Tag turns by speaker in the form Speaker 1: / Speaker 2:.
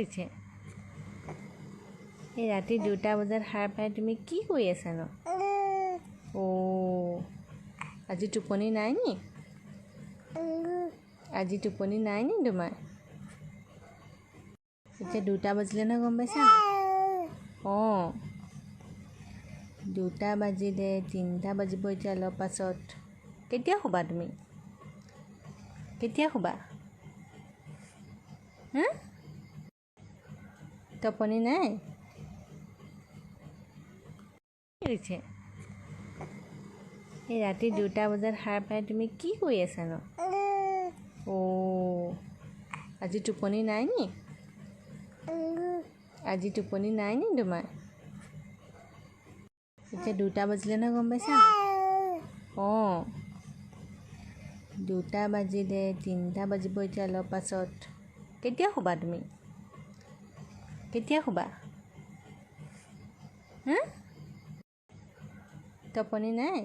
Speaker 1: কৰিছে? এই ৰাতি 2টা বজাত সাৰ পাই তুমি কি কৰি আছানো? আজি টোপনি নাই নি? আজি টোপনি নাই নি তোমাৰ? এতিয়া 2টা বাজিলে নহয়, গম পাইছা নাই? 2টা বাজিলে, 3টা বাজিব এতিয়া অলপ পাছত। কেতিয়া শুবা তুমি? কেতিয়া শুবা? টোপনি নাই? কৰিছে? এই ৰাতি 2টা বজাত সাৰ পাই তুমি কি কৰি আছানো? আজি টোপনি নাই নি? আজি টোপনি নাই নি তোমাৰ? এতিয়া 2টা বাজিলে নহয়, গম পাইছা নাই? 2টা বাজিলে, 3টা বাজিব এতিয়া অলপ পাছত। কেতিয়া শুবা তুমি? কেতিয়া শুবা? টোপনি নাই?